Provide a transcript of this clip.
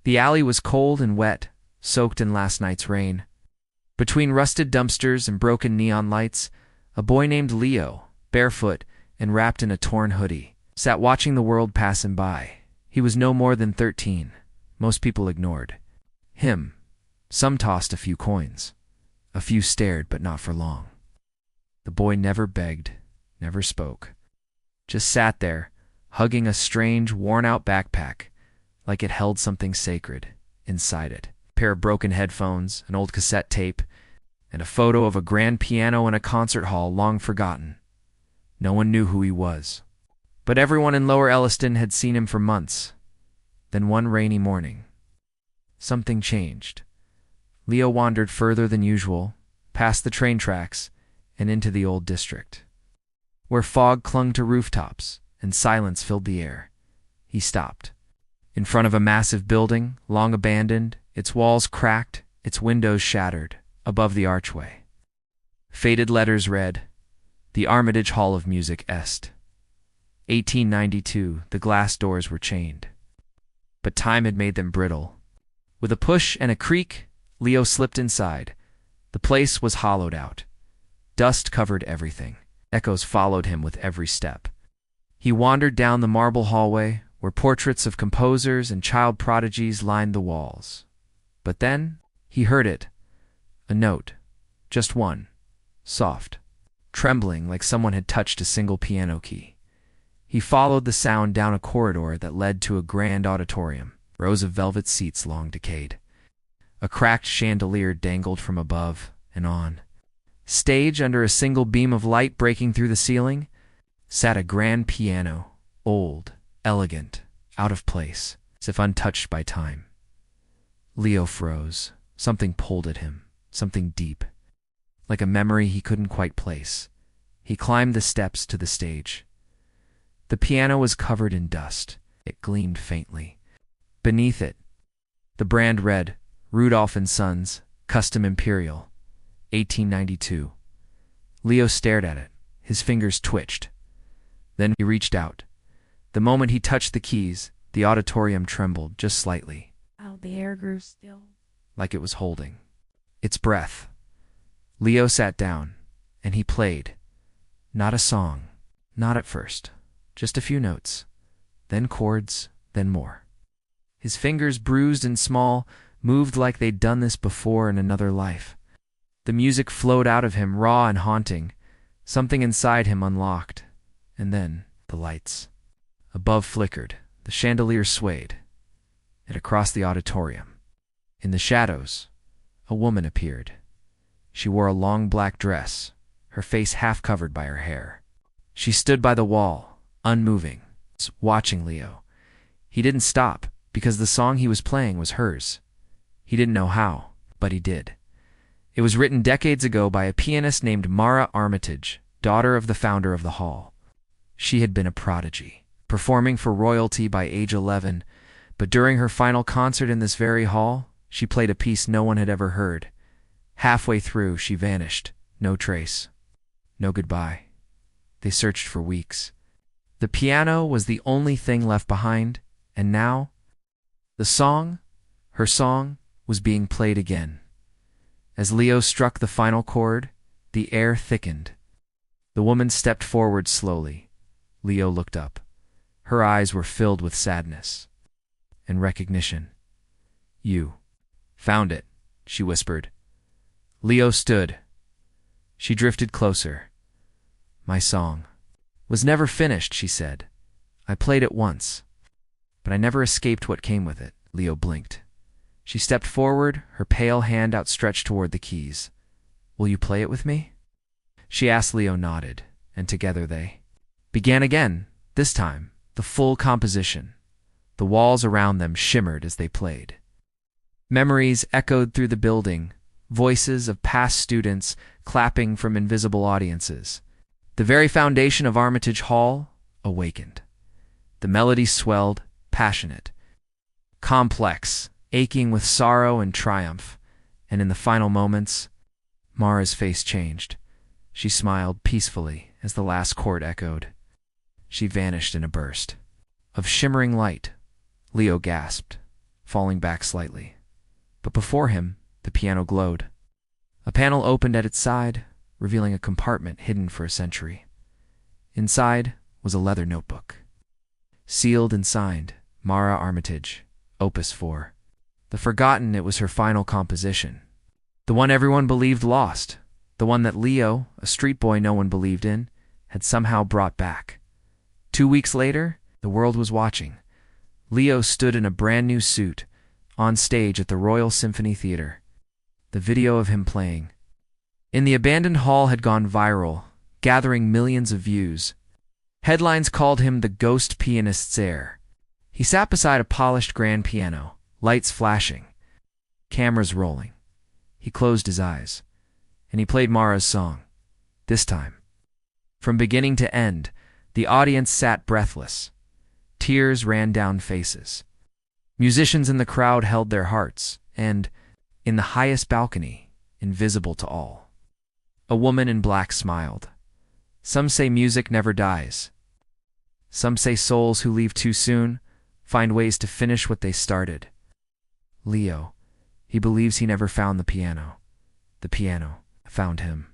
The alley was cold and wet, soaked in last night's rain. Between rusted dumpsters and broken neon lights, a boy named Leo, barefoot and wrapped in a torn hoodie, sat watching the world pass him by. He was no more than 13. Most people ignored him. Some tossed a few coins. A few stared, but not for long. The boy never begged, never spoke. Just sat there, hugging a strange, worn-out backpack, like it held something sacred inside it. A pair of broken headphones, an old cassette tape, and a photo of a grand piano in a concert hall long forgotten. No one knew who he was, but everyone in Lower Elliston had seen him for months. Then one rainy morning, something changed. Leo wandered further than usual, past the train tracks and into the old district, where fog clung to rooftops and silence filled the air. He stopped. In front of a massive building, long abandoned, its walls cracked, its windows shattered, above the archway. Faded letters read, "The Armitage Hall of Music Est. 1892, the glass doors were chained." But time had made them brittle. With a push and a creak, Leo slipped inside. The place was hollowed out. Dust covered everything. Echoes followed him with every step. He wandered down the marble hallway, where portraits of composers and child prodigies lined the walls. But then he heard it. A note. Just one. Soft. Trembling like someone had touched a single piano key. He followed the sound down a corridor that led to a grand auditorium, rows of velvet seats long decayed. A cracked chandelier dangled from above and on. Stage under a single beam of light breaking through the ceiling, sat a grand piano, old, elegant, out of place, as if untouched by time. Leo froze. Something pulled at him, something deep, like a memory he couldn't quite place. He climbed the steps to the stage. The piano was covered in dust. It gleamed faintly. Beneath it, the brand read, "Rudolph and Sons, Custom Imperial, 1892. Leo stared at it. His fingers twitched. Then he reached out. The moment he touched the keys, the auditorium trembled just slightly. The air grew still, like it was holding its breath. Leo sat down, and he played. Not a song, not at first. Just a few notes, then chords, then more. His fingers, bruised and small, moved like they'd done this before in another life. The music flowed out of him, raw and haunting. Something inside him unlocked. And then the lights. Above flickered, the chandelier swayed. And across the auditorium, in the shadows, a woman appeared. She wore a long black dress, her face half covered by her hair. She stood by the wall, unmoving, watching Leo. He didn't stop, because the song he was playing was hers. He didn't know how, but he did. It was written decades ago by a pianist named Mara Armitage, daughter of the founder of the hall. She had been a prodigy, performing for royalty by age 11, but during her final concert in this very hall, she played a piece no one had ever heard. Halfway through, she vanished. No trace. No goodbye. They searched for weeks. The piano was the only thing left behind, and now, her song, was being played again. As Leo struck the final chord, the air thickened. The woman stepped forward slowly. Leo looked up. Her eyes were filled with sadness and recognition. "You found it," she whispered. Leo stood. She drifted closer. "My song was never finished," she said. "I played it once, but I never escaped what came with it." Leo blinked. She stepped forward, her pale hand outstretched toward the keys. "Will you play it with me?" She asked. Leo nodded, and together they began again, this time, the full composition. The walls around them shimmered as they played. Memories echoed through the building, voices of past students clapping from invisible audiences. The very foundation of Armitage Hall awakened. The melody swelled, passionate, complex, aching with sorrow and triumph, and in the final moments, Mara's face changed. She smiled peacefully as the last chord echoed. She vanished in a burst of shimmering light. Leo gasped. falling back slightly. But before him, the piano glowed. A panel opened at its side, revealing a compartment hidden for a century. Inside was a leather notebook. Sealed and signed, Mara Armitage, Opus 4. The forgotten, it was her final composition. The one everyone believed lost. The one that Leo, a street boy no one believed in, had somehow brought back. 2 weeks later, the world was watching. Leo stood in a brand new suit, on stage at the Royal Symphony Theatre. The video of him playing in the abandoned hall had gone viral, gathering millions of views. Headlines called him the ghost pianist's heir. He sat beside a polished grand piano, lights flashing, cameras rolling. He closed his eyes, and he played Mara's song. This time, from beginning to end, the audience sat breathless. Tears ran down faces. Musicians in the crowd held their hearts, and, in the highest balcony, invisible to all, a woman in black smiled. Some say music never dies. Some say souls who leave too soon find ways to finish what they started. Leo, he believes he never found the piano. The piano found him.